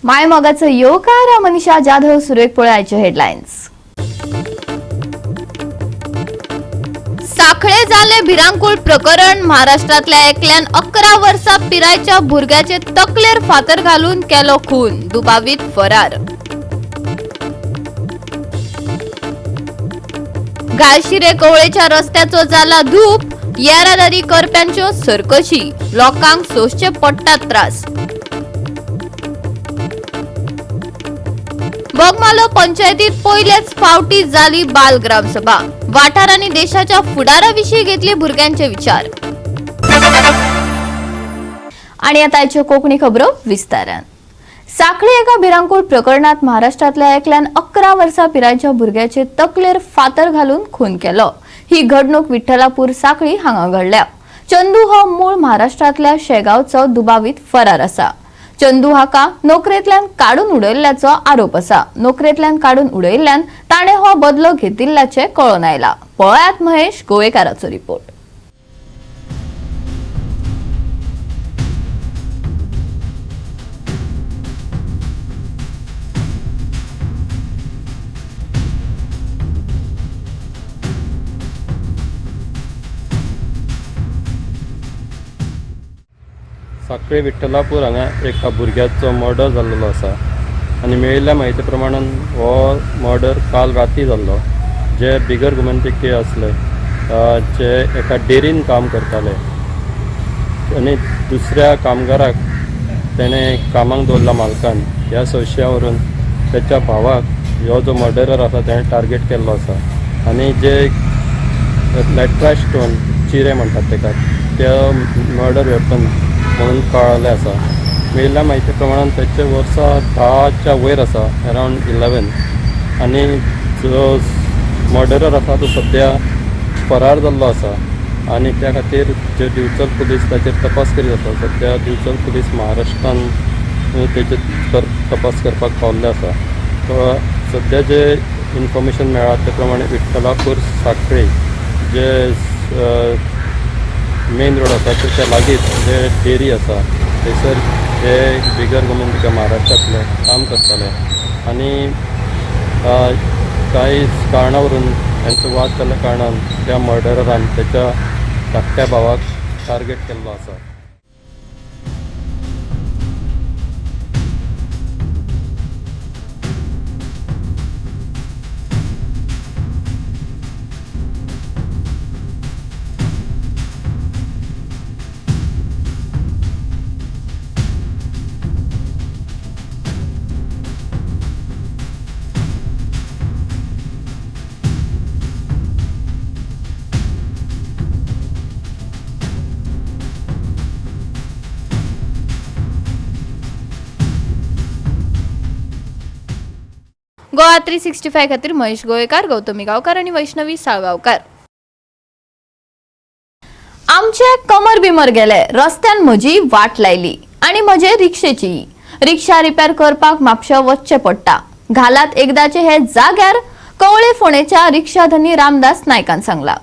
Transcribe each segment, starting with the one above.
मायमोगाचं योकार मनीषा जाधव सुरेख पोळ्याचे हेडलाईन्स। साखळे जाले भिरांकूळ प्रकरण। महाराष्ट्रातल्या एकल्यान 11 वर्सां पिरायच्या भुरग्याचे तकलेर फातर घालून केलो खून, दुबावीत फरार। गाळशिरे कवळेच्या रस्त्याचो जाला धूप, येरादारी करप्यांच्यो सरकशी, लोकांक सोसचे पडटात त्रास। बोगमालो पंचायतीत पहिलेच फावटी जाली बाल ग्रामसभा। वाठारांनी देशाच्या फुडाराविषयी घेतले भुरग्यांचे विचार। आणि आताच्यो कोंकणी खबरो विस्तारान। साखळी एका भिरांकूळ प्रकरणात महाराष्ट्रातल्या एकल्यान 11 वर्सां पिरायच्या भुरग्याचे तकलेर फातर घालून खून केलो। ही घडणूक विठ्ठलापूर साखळी हांगा घडल्या। चंदू हो मूळ महाराष्ट्रातल्या शेगावचो दुबावीत फरार असा। चंदू हाका नोकरेंतल्यान काडून उडयल्ल्याचो आरोप असा। नोकरेंतल्यान काडून उडयल्ल्यान ताणे हो बदलो घेतिल्ल्याचे कळोन आयला। पळयात महेश गोवेकाराचो रिपोर्ट। साखळे विठ्ठलापूर हांगा एका भुरग्याचो मर्डर जाल्लो आसा आनी मेळिल्ल्या म्हायती प्रमाणान हो मर्डर काल राती जाल्लो। जे बिगर गोमंतकीय आसले, जे एका डेरीन काम करताले आनी दुसऱ्या कामगाराक तेणें कामाक दवरला मालकान। ह्या संशयावरून त्याच्या भावाक हो जो मर्डरर आसा तेणें टार्गेट केल्लो आसा आनी जे लॅट्राय स्टोन चिरे म्हणटात तेका ते मर्डर वेपन म्हणून कळले आसा। मेळिल्ल्या म्हायती प्रमाणान त्याचे वर्सां 10च्या वयर आसा, अरावंड 11, आनी जो मर्डरर आसा तो सद्या फरार जाल्लो आसा आनी त्या खातीर जे दिवचल पुलीस ताचेर तपास करीत आसा। सद्या दिवचल पुलीस महाराष्ट्रान तेचे तपास करपाक पावल्ले आसा। सद्या जे इन्फॉर्मेशन मेळ्ळा ते प्रमाणे विठ्ठलापूर साखळे जे मेन रोड आसा त्याच्या लागींच जे डेरी आसा थंयसर हे बिगर गोमंतकीय महाराष्ट्रांतले काम करताले आनी कांय कारणावरून तांचो वाद जाल्ल्या कारणान त्या मर्डररान त्याच्या धाकट्या भावाक टार्गेट केल्लो आसा। गोवा 365 खातीर महेश गोवेकार, गौतमी गांवकार आणि वैष्णवी साळगांवकार। आमचे कमर बिमर गेले, रस्त्यान म्हजी वाट लायली आणि म्हजे रिक्षेची। रिक्षा रिपेअर करपाक म्हापशा वचचे पडटा। घालात एकदाचे हे जाग्यार कवळे फोणेच्या रिक्षाधनी रामदास नायकान सांगला।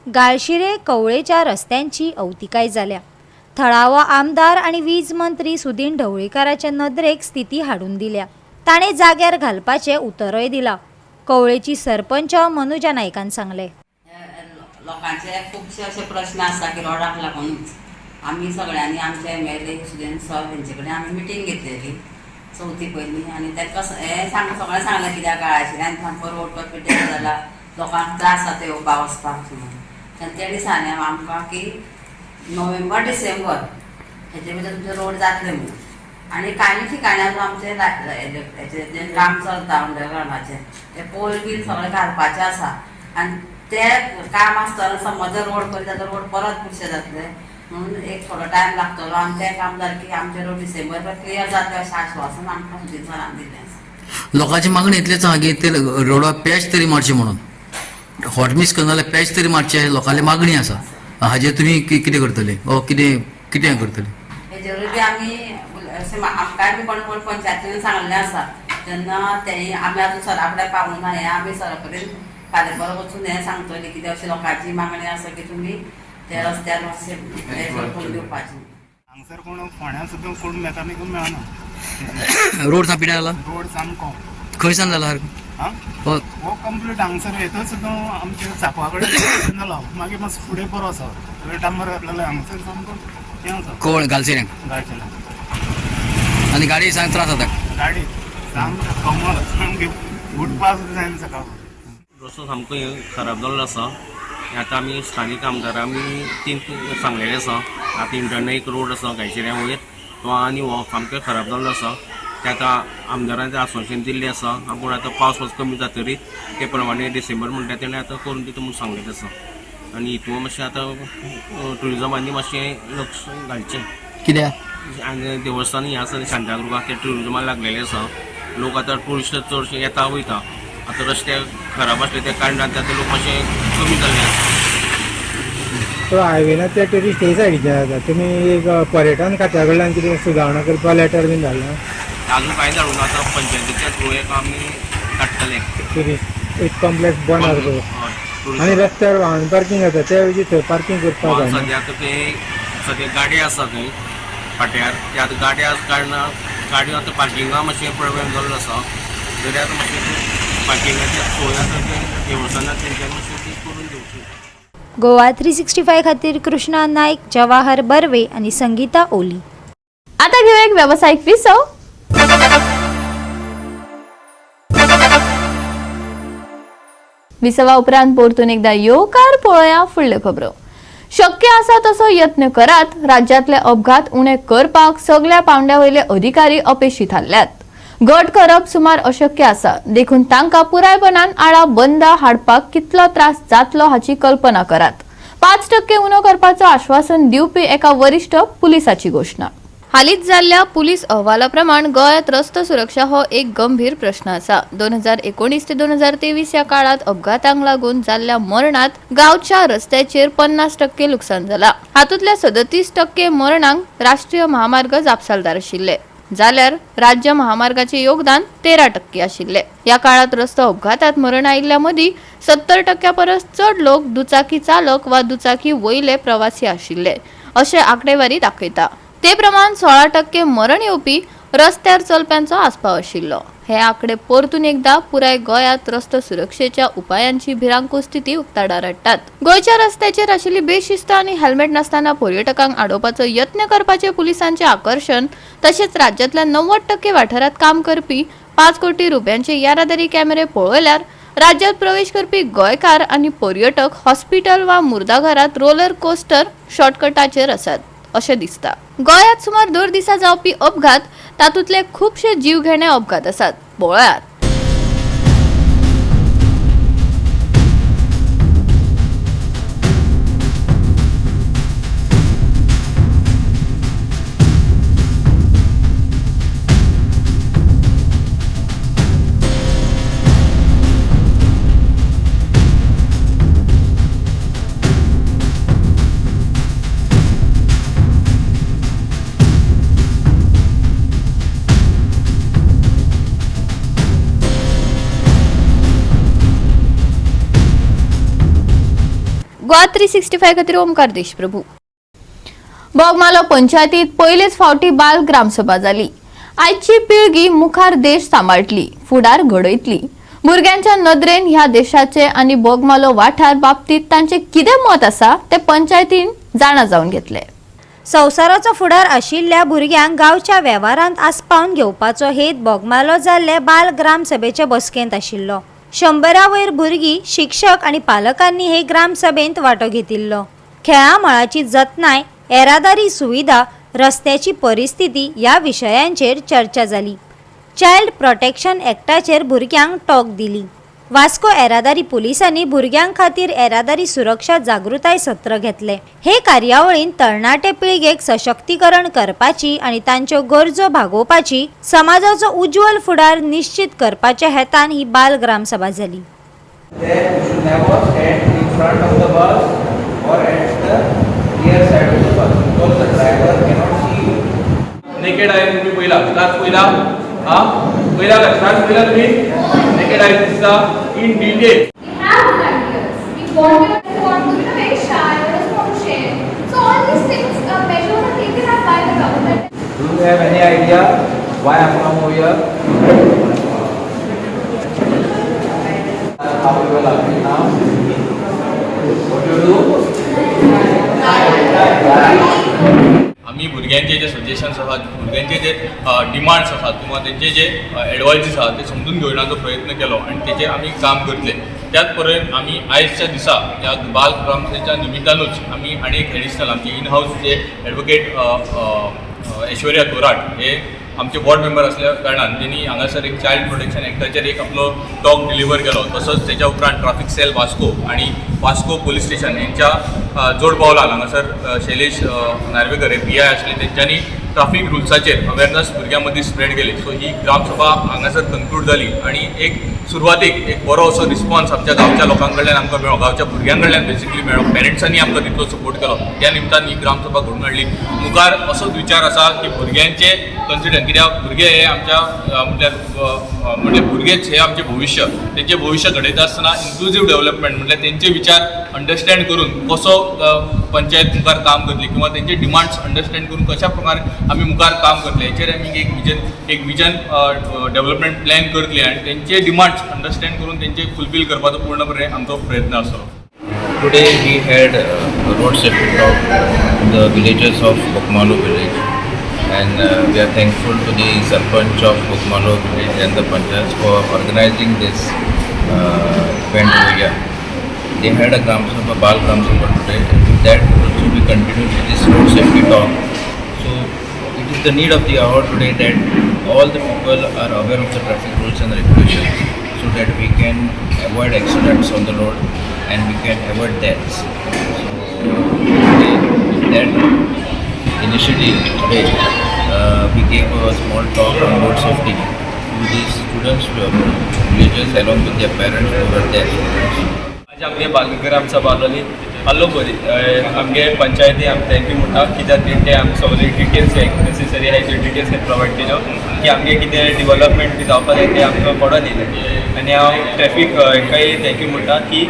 गाळशिरे कवळेच्या रस्त्यांची अवतिकाय जाल्या। थळावो आमदार आणि वीज मंत्री सुदीन ढवळीकाराच्या नदरेक स्थिती हाडून दिल्या। ताणे जाग्यार घालपाचे उतरय दिला। कवळेची सरपंच मनुजा नायकान सांगले। लोकांचे खूबशे असे प्रश्न आसा की रोडाक लागून आमी सगळ्यांनी आमचे MLA सुदीन सर तेंचे कडेन आमी मिटींग घेतलेली चवथी पयलीं आनी ताका हें सगळें सांगलें कित्याक काळाशिऱ्यान आनी सामको रोड तो पिड्ड्यार जाला, लोकांक त्रास जाता येवपाक वचपाक म्हणून. तेन्ना त्या दिसांनी आमकां की नोव्हेंबर डिसेंबर हेजे भितर तुमचे रोड जातले म्हणून. आनी कांय ठिकाण्यार आमचें हेजें काम चलता अंडरग्रावंडाचें, ते पोल बीन सगळें घालपाचें आसा. आनी तें काम आसतना समज जर रोड करीत जाल्यार रोड परत पुरशे जातले म्हणून एक थोडो टायम लागतलो. आनी तें काम जालें की आमचे रोड डिसेंबर क्लियर जातले अशें आश्वासन आमकां सुदीन सरान दिल्लें आसा. लोकांची मागणी इतलीच आहा की ते रोडार पॅच तरी मारचे म्हणून. हॉटमिक्स करना जाल्यार पॅच तरी मारचे लोकांची मागणी आसा. हाजेर तुमी कितें करतले वा कितें करतले? हेजेरूय बी आमी अशें आमकांय बी कोण कोण पंचायतीन सांगलें आसा. तेन्ना तें आमी आजून सरा कडेन पावूंक ना. हें आमी सरा कडेन फाल्यां परत वचून हें सांगतलीं कितें अशी लोकांची मागणी आसा की तुमी त्या रस्त्यार मातशें हें करून दिवपाचें. हांगसर कोण फोंड्या सुद्दां कोण मेकानीक मेळना. रोड सामको पिड्यार जाला. रोड सामको खंयसान जाला आं हो कंप्लीट हांगसर येता सुद्दां आमचे चापा कडेन जालो. मागीर मातसो फुडें बरो आसा डांबर घातलेलो हांगसर सामको हें आसा कोण गालसेऱ्यांक गाडयेचें आनी गाडी सांग त्रास जाता. गाडी सामको कमल सामकी उठपाक जायना सकाळ. रस्तो सामको खराब जाल्लो आसा. आतां आमी स्थानीक आमदार आमी तीन सांगलेलें आसा. आतां इंटरनल एक रोड आसा गायचेऱ्या वयर तो आनी हो सामको खराब जाल्लो आसा. ताका आमदारान तें आश्वासन दिल्लें आसा. पूण आतां पावस मातसो कमी जातकीर ते प्रमाणे डिसेंबर म्हणटा तेणें आतां करून दिता म्हूण सांगलेलें आसा. आनी हितून मातशें आतां ट्युरिजमांनी मातशें लक्ष घालचें. कित्याक आनी देवस्थान हें आसा शांतादुर्गाक तें ट्युरिजमान लागलेलें आसा. लोक आतां टुरिस्ट चडशे येता वयता. आतां रस्ते खराब आसले त्या कारणान आतां लोक मातशे कमी जाल्ले आसा. तो हायवेना ते ट्युरिस्ट हे सायडीचे जाता. तुमी एक पर्यटन खात्या कडल्यान कितें सुदारणा करपा लेटर बीन धाडला? अजून कांय धाडून आतां पंचायतीच्या थ्रू एक आमी धाडटले. ट्युरिस्ट एक कॉम्प्लेक्स बनर हय. आनी रस्त्यार वाहन पार्किंग जाता त्या वेळी थंय पार्किंग करपाक जाय. सद्याक ते सद्या गाडी आसा थंय फाट्यार. ते आतां गाडी आसा कारणान गाडयो आतां पार्किंगा मातशें प्रॉब्लेम जाल्लो आसा. तरी आतां मातशें पार्किंगाची सोय आसा ते देवस्थानाक तेंच्यानी मातशें ती करून दिवची. गोवा 365 खातीर कृष्णा नायक, जवाहर बर्वे आणि संगीता ओली. आता घेऊ एक व्यावसायिक विसव. विसवा उपरांत परतून एकदा येवकार पळोवया फुडल्यो खबरो. शक्य आसा तसो यत्न करात. राज्यातले अपघात उणे करपाक सगळ्या पावंड्या वयले अधिकारी अपेक्षीत आसल्यात. घट करप सुमार अशक्य आसा. देखून तांकां पुरायपणान आळा बंद हाडपाक कितलो त्रास जातलो हाची कल्पना करात. 5% उणो करपाचो आश्वासन दिवपी एका वरिष्ठ पुलिसाची घोषणा. हालींच जाल्ल्या पुलीस अहवाला प्रमाण गोंयांत रस्तो सुरक्षा हो एक गंभीर प्रश्न आसा. 2019 ते 2023 या काळात अपघातांक लागून जाल्ल्या मरणात गांवच्या रस्त्याचेर 50% लुकसाण जाला. हातूंतल्या 37% मरणांक राष्ट्रीय महामार्ग जापसालदार आशिल्ले, जाल्यार राज्य महामार्गाचे योगदान 13% आशिल्ले. या काळात रस्तो अपघातात मरण आयिल्ल्या मदीं 70% परस चड लोक दुचाकी चालक वा दुचाकी वयले प्रवासी आशिल्ले अशें आंकडेवारी दाखयता. ते प्रमाण 16% मरण येवपी रस्त्यार चलप्यांचो आस्पाव आशिल्लो. हे आंकडे परतून एकदा पुराय गोंयांत रस्तो सुरक्षेच्या उपायांची भिरांकूळ स्थिती उक्ताडार हाडटात. गोंयच्या रस्त्याचेर आशिल्ली बेशिस्त आनी हेल्मेट नासतना पर्यटकांक आडोवपाचो यत्न करपाचे पुलिसांचे आकर्षण, तशेंच राज्यांतल्या 90% वाठारात काम करपी 5 कोटी रुपयांचे येरादारी कॅमेरे पळयल्यार राज्यात प्रवेश करपी गोंयकार आनी पर्यटक हॉस्पिटल वा मुर्दाघरात रोलर कोस्टर शॉर्टकटाचेर आसात अशें दिसता. गोंयांत सुमार दर दिसा जावपी अपघात तातूंतले खुबशे जीवघेणे अपघात आसात. पळयात. गोवा 365 खातीर ओमकार देशप्रभू. बोगमालो पंचायतीत पयलेच फावटी बाल ग्रामसभा जाली. आयची पिळगी मुखार देश सांबाळटली, फुडार घडयतली. भुरग्यांच्या नदरेन ह्या देशाचे आनी बोगमालो वाठार बाबतीत तांचे कितें मत आसा ते पंचायतीन जाणा जावन घेतले. संवसाराचो फुडार आशिल्ल्या भुरग्यांक गांवच्या वेव्हारांत आस्पावन घेवपाचो हेत बोगमालो जाल्ले बाल ग्रामसभेचे बसकेंत आशिल्लो. 100 वयर भुरगीं, शिक्षक आनी पालकांनी हे ग्रामसभेंत वांटो घेतिल्लो. खेळां मळाची जतनाय, येरादारी सुविधा, रस्त्याची परिस्थिती ह्या विशयांचेर चर्चा जाली. चायल्ड प्रोटेक्शन एक्टाचेर भुरग्यांक टॉक दिली. वास्को येरादारी पुलिसांनी भुरग्यां खातीर येरादारी सुरक्षा जागृताय सत्र घेतले. हे कार्यावळींत तरणाटे पिळगेक सशक्तीकरण करपाची आनी तांच्यो गरजो भागोवपाची, समाजाचो उज्वल फुडार निश्चित करपाच्या हेतान ही बाल ग्रामसभा जाली. नेकेड आय तुम्ही पहिला क्लास पहिला पहिला क्लास पहिला तुम्ही नेकेड आय दिसता in detail. Do you have any idea why I'm from over here? How you will happy now? What you do? आम्ही भुरग्यांचे जे सजेशन्स आहात, भुरग्यांचे जे डिमांड्स आहात किंवा त्यांचे जे एडवायजीस आहात ते समजून घेवपाचो प्रयत्न केलो आणि तेचेर आम्ही काम करतले. त्याच पर्यंत आम्ही आयजच्या दिसा या बाल ग्रामसभेच्या निमित्तानूच आम्ही आणि एक एडिशनल आमचे इन हाऊस जे ॲडवोकेट ऐश्वर्या तोराट हे आमचे बोर्ड मेंबर असल्या कारणान त्यांनी हांगासर एक चायल्ड प्रोटेक्शन एक्टाचेर एक आपलो टॉक डिलिव्हर केलो. तसोच तेच्या उपरांत ट्राफिक सेल वास्को आणि वास्को पोलीस स्टेशन यांच्या जोड पावलान हांगासर शैलेश नार्वेकर हे PI आसले तेंच्यांनी ट्राफिक रुल्साचेर अवेरनेस भुरग्यां मदीं स्प्रेड केली. सो ही ग्रामसभा हांगासर कन्क्लूड जाली आणि एक सुरवातीक एक बरो असो रिस्पॉन्स आमच्या गांवच्या लोकां कडल्यान आमकां मेळ्ळो, गांवच्या भुरग्यां कडल्यान बेसिकली मेळ्ळो. पेरंट्सांनी आमकां तितलो सपोर्ट केलो. त्या निमतान ही ग्रामसभा घडून हाडली. मुखार असोच विचार आसा की भुरग्यांचे कन्सिडर, कित्याक भुरगे हे आमच्या म्हणजे भुरगेच हे आमचे भविष्य, तेंचे भविष्य घडयता आसतना इन्क्लुझिव्ह डेव्हलपमेंट म्हटल्यार तेंचे विचार अंडरस्टँड करून कसो पंचायत मुखार काम करतली किंवा तेंचे डिमांड्स अंडरस्टँड करून कशा प्रकारे आमी मुखार काम करतले हेचेर आमी एक विजन डेव्हलपमेंट प्लॅन करतले आणि तेंचे डिमांड्स अंडरस्टँड करून तेंचे फुलफील करपाचो पूर्णपणे आमचो प्रयत्न आसतलो. Today we had road safety talk in the villages of Bokmalo village, and we are thankful to the Sarpanch of Bokmalo village and the Panchayats for organizing this event over here. They had a Gram Sabha, Bal Gram Sabha today. That also we continued with this road safety talk. So it is the need of the hour today that all the people are aware of the traffic rules and regulations, so that we can avoid accidents on the road and we can avoid deaths. So with that initiative today, we gave a small talk on road safety to the students from villages along with their parents who were there. आज आमगे बालग्राम सभा आलो बरी आमगे पंचायती आम thank you म्हणटा कित्याक ते आमकां सगळे डिटेल्स नेसेसरी आहाय ते डिटेल्स प्रोवायड केल्यो की आमगे कितें डेव्हलपमेंट बी जावपाक जाय ते आमकां पडो दिलें. आनी हांव ट्रॅफिक हेकाय थँक्यू म्हणटा की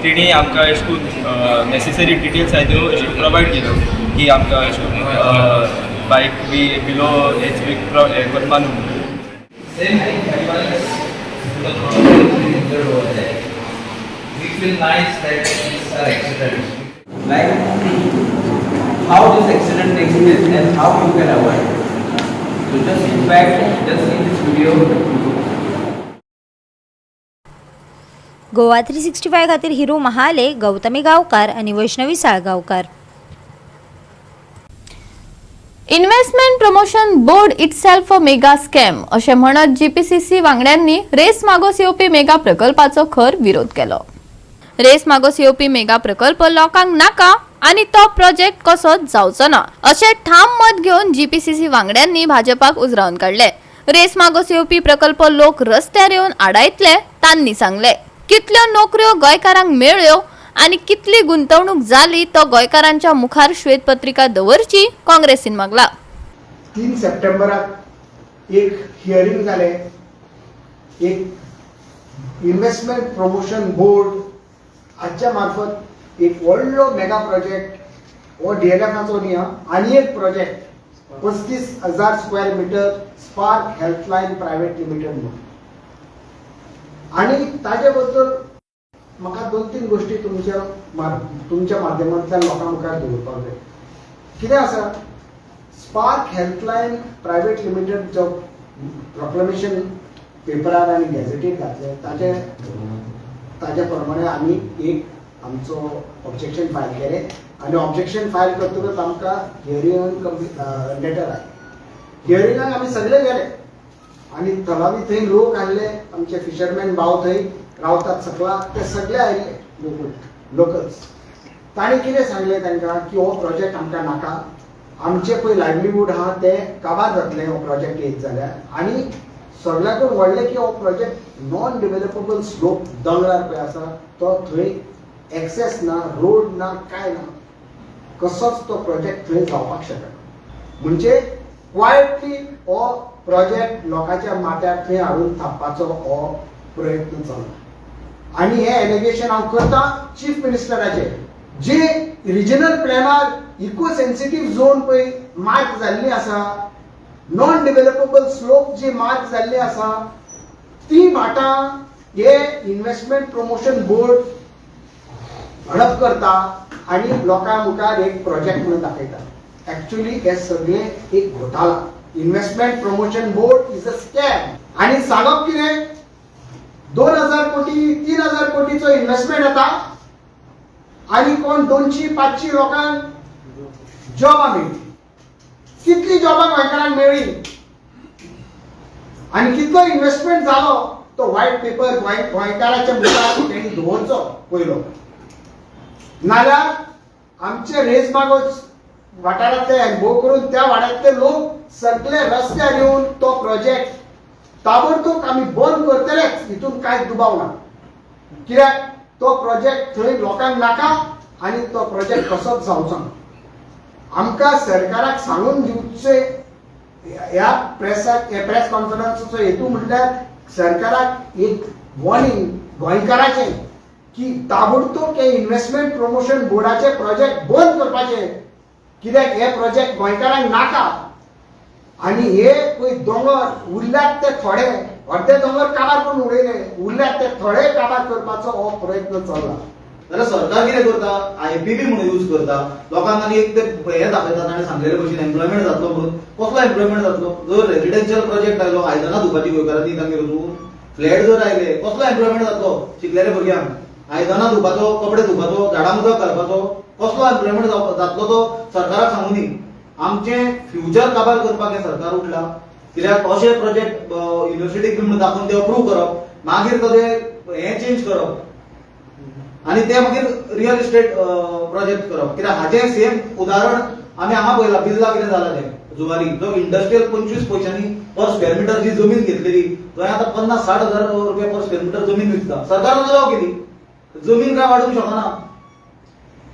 तेणी आमकां अशें करून नेसेसरी डिटेल्स आहाय त्यो अशी प्रोवायड केल्यो की आमकां अशें करून बायक बी बिलो एज बी हें करपा न्हू. We feel nice that these are accidents. Like how this accident takes place and how you can avoid. So just in fact, just in this video. Goa 365 खातीर हिरू महाले, गौतमी गावकार आणि Vaishnavi Salgaonkar. Investment promotion board itself a mega scam अशें म्हणत GPCC वांगड्यांनी race Magos येवपी mega प्रकल्पाचो खर विरोध केलो. Race Magos येवपी मेगा प्रकल्प लोकांक नाका आणि तो प्रोजेक्ट कसोच जावचो ना अशें ठाम मत घेवन GPCC वांगड्यांनी भाजपाक उजरावन काडले. रेस मागोस येवपी प्रकल्प लोक रस्त्यार येवन आडायतले तांणी सांगले. कितल्यो नोकऱ्यो गोंयकारांक मेळ्ळ्यो आणि कितली गुंतवणूक जाली तो गोंयकारांच्या मुखार श्वेतपत्रिका दवरची काँग्रेसीन मागला. 3 सप्टेंबराक एक हियरिंग जाले. एक इन्व्हेस्टमेंट प्रमोशन बोर्ड हाच्या मार्फत एक व्हडलो मेगा प्रोजेक्ट हो DLFाचो न्ही आनी एक project 35,000 square metre spark healthline private limited म्हणून. आणि ताजे बद्दल म्हाका 2-3 गोष्टी तुमच्या माध्यमांतल्यान लोकां मुखार दवरपाक जाय. कितें आसा स्पार्क हेल्पलायन प्रायवेट लिमिटेड जो प्रोक्लेमेशन पेपरार आनी गॅझेटीर घातले ताचे प्रमाणे आमी एक आमचो ऑब्जेक्शन फायल केलें आनी ऑब्जेक्शन फायल करतकच आमकां हियरिंगाक लेटर आयलें. हियरिंगाक आमी सगळे गेले आनी थळावी थंय लोक आसले आमचे फिशरमॅन भाव थंय रावतात सकला ते सगळे आयिल्ले लोकल्स. तांणी कितें सांगलें तांकां की हो प्रोजेक्ट आमकां नाका, आमचे पळय लायव्हलीहूड आहा ते काबार जातले हो प्रोजेक्ट येत जाल्यार. आनी सगळ्याकून व्हडलें की हो प्रोजेक्ट नॉन डेव्हलपेबल स्लोप दोंगरार पळय आसा तो थंय एक्सेस ना, रोड ना, काय ना, कसोच तो प्रोजेक्ट थंय जावपाक शकना. म्हणजे क्वायटली हो प्रोजेक्ट लोकांच्या माथ्यार थंय हाडून थापपाचो हो प्रयत्न चल्ला. आनी हे एलिगेशन हांव करता चीफ मिनिस्टराचे. जे रिजनल प्लॅनार इको सेन्सिटीव झोन पळय मार्क जाल्ली आसा, नॉन डेव्हलपेबल स्लोप जी मार्क जाल्ली आसा ती भाटां हे इन्व्हेस्टमेंट प्रमोशन बोर्ड हडप करता आनी लोकां मुखार एक प्रोजेक्ट म्हणून दाखयता. एक्चुअली हे सगळे एक घोटाळा. Investment promotion board is a scam. आनी सांगप कितें 2000 कोटी 3000 कोटीचो इन्व्हेस्टमेंट येता आनी कोण 200-500 लोकांक जॉबां मेळटली. कितली जॉबां गोंयकारांक मेळ्ळी आनी कितलो इन्व्हेस्टमेंट जालो तो व्हायट पेपर गोंयकाराच्या मुखार तेणी दवरचो पयलो. नाल्यार आमचे रेजमागोज वाठारांतले अनुभव करून त्या वाड्यांतले लोक सगळे रस्त्यार येवन तो प्रोजेक्ट ताबडतोब आमी बंद करतलेच, हितून कांय दुबाव ना. कित्याक तो प्रोजेक्ट थंय लोकांक नाका आनी तो प्रोजेक्ट कसोच जावचो ना. आमकां सरकाराक सांगून दिवचे ह्या प्रेस कॉन्फरन्साचो हेतू म्हटल्यार सरकाराक एक वॉर्निंग गोंयकाराचें की ताबडतोब हे इन्व्हेस्टमेंट प्रमोशन बोर्डाचे प्रोजेक्ट बंद करपाचे. कित्याक हे प्रोजेक्ट गोंयकारांक नाका आनी हे पळय दोंगर उरल्यात ते थोडे अर्धे दोंगर काबार करून उडयले, उरल्यात ते थोडे काबार करपाचो हो प्रयत्न चल्ला. जाल्यार सरकार कितें करता आयपीबी म्हणून यूज करता. लोकांक आनी एक ते हे दाखयतात ताणें सांगलेले भशेन एम्प्लॉयमेंट जातलो म्हणून. कसलो एम्प्लॉयमेंट जातलो? जर रेजिडेन्शियल प्रोजेक्ट आयलो आयदनां धुवपाची गोंयकारांनी तांगेर वचून फ्लॅट जर आयले कसलो एम्प्लॉयमेंट जातलो शिकलेल्या भुरग्यांक? आयदनां धुवपाचो, कपडे धुवपाचो, झाडां उदक घालपाचो कसलो एम्प्लॉयमेंट जातलो तो सरकाराक सांगूं दी. आमचें फ्युचर काबार करपाक हें सरकार उठला. कित्याक अशे प्रोजेक्ट युनिव्हर्सिटीक म्हणून दाखोवन ते अप्रूव करप, मागीर ताजें हें चेंज करप आनी ते मागीर रियल इस्टेट प्रोजेक्ट करप. कित्याक हाचें सेम उदाहरण आमी हांगा पळयलां बिर्ला कितें जालां तें जुवारी जो इंडस्ट्रियल 25 पयशांनी पर स्क्वेअर मिटर जी जमीन घेतलेली थंय आतां 50-60 हजार रुपया पर स्क्वेअर मिटर जमीन विकता. सरकारान अलाव केली, जमीन काय वाडूंक शकना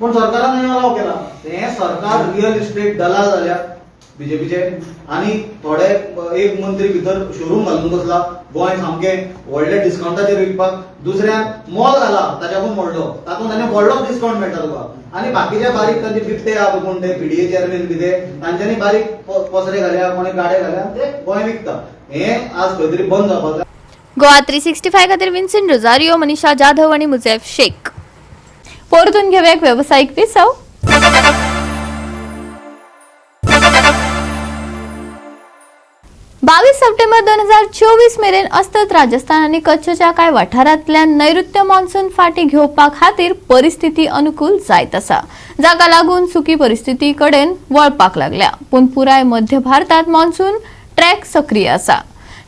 पण सरकारान हें अलाव केला. हें सरकार रियल इस्टेट दलाल जाल्यात बीजेपीचे आनी थोडे एक मंत्री भितर शोरूम घालून बसला. गोंय सामकें व्हडले डिस्कावंटाचेर विकपाक. दुसऱ्यान मॉल घाला ताच्याकून व्हडलो, तातूंत ताणें व्हडलोच डिस्कावंट मेळटा तुका. आनी बाकीचे बारीक तांचे बिबटे आहा कोण ते पीडीए चेअरमॅन बी ते तांच्यांनी बारीक पसरे घाल्या, कोणी गाडे घाल्या, ते गोंय विकता. हें आज खंय तरी बंद जावपाक जाय. गोवा 365 खातीर विन्सेंट रोजारियो, मनीषा जाधव आणि मुझैफ शेख. परतून घेऊया एक व्यावसायिक विसव. 22 सप्टेंबर 2024 मेरेन अस्तंत राजस्थान आणि कच्छच्या कांय वाठारांतल्यान नैऋत्य मॉन्सून फाटी घेवपा खातीर परिस्थिती अनुकूल जायत आसा, जाका लागून सुकी परिस्थिती कडेन वळपाक लागल्या. पूण पुराय मध्य भारतात मॉन्सून ट्रॅक सक्रिय आसा.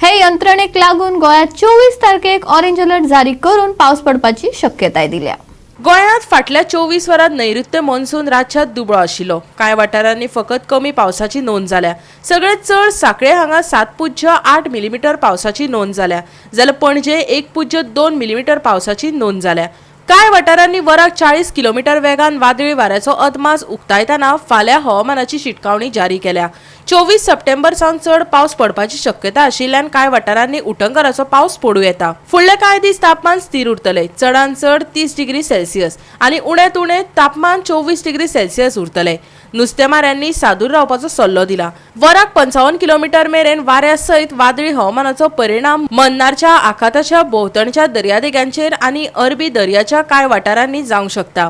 हे यंत्रणेक लागून गोंयांत 24 तारखेक ऑरेंज अलर्ट जारी करून पावस पडपाची शक्यताय दिल्या. गोंयांत फाटल्या 24 वरांत नैऋत्य मॉन्सून राज्यात दुबळो आशिल्लो. कांय वाठारांनी फकत कमी पावसाची नोंद जाल्या. सगळ्यात चड सांखळे हांगा 7.8 मिलीमीटर पावसाची नोंद जाल्या, जाल्यार पणजे 1.2 मिलीमीटर पावसाची नोंद जाल्या. कांय वाठारांनी वराक 40 किलोमीटर वेगान वादळी वाऱ्याचो अदमास उक्तायतना फाल्यां हवामानाची शिटकावणी जारी केल्या. 24 सप्टेंबर सावन चड पावस पडपाची शक्यता आशिल्ल्यान कांय वाठारांनी उटंगराचो पावस पडूं येता. फुडले कांय दीस तापमान स्थिर उरतले. चडांत चड 30 डिग्री सेल्सियस आनी उणेंत उणें तापमान 24 डिग्री सेल्सियस उरतले. नुस्तेमाऱ्यांनी सादूर रावपाचो सल्लो दिला. वराक 55 किलोमीटर मेरेन वाऱ्या सयत वादळी हवामानाचो परिणाम मन्नारच्या आखाताच्या भोंवतणच्या दर्यादेगांचेर आनी अरबी दर्याच्या कांय वाठारांनी जावंक शकता.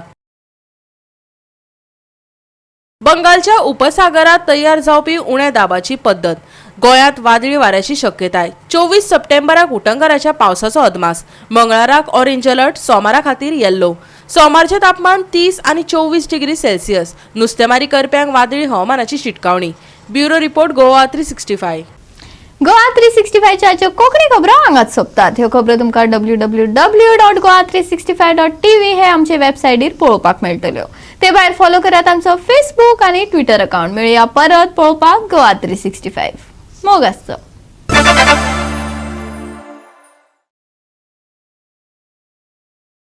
बंगालच्या उपसागरात तयार जावपी उण्या दाबाची पद्दत. गोंयांत वादळी वाऱ्याची शक्यताय. 24 सप्टेंबराक उटंगराच्या पावसाचो अदमास. मंगळाराक ऑरेंज अलर्ट, सोमारा खातीर येल्लो. सोमारचे तापमान 30 आनी 24 डिग्री सेल्सियस. नुस्तेमारी करप्यांक वादळी हवामानाची शिटकावणी. Bureau report Goa 365. गोवा 365 च्या आजच्यो कोंकणी खबरो हांगाच सोंपतात. ह्यो खबरो तुमकां www.goa365.tv हे आमचे वेबसायटीर पळोवपाक मेळटल्यो. ते भायर फॉलो करात आमचो फेसबुक आनी ट्विटर अकाउंट. मेळुया परत पळोवपाक गोवा 365. मोग आसचो.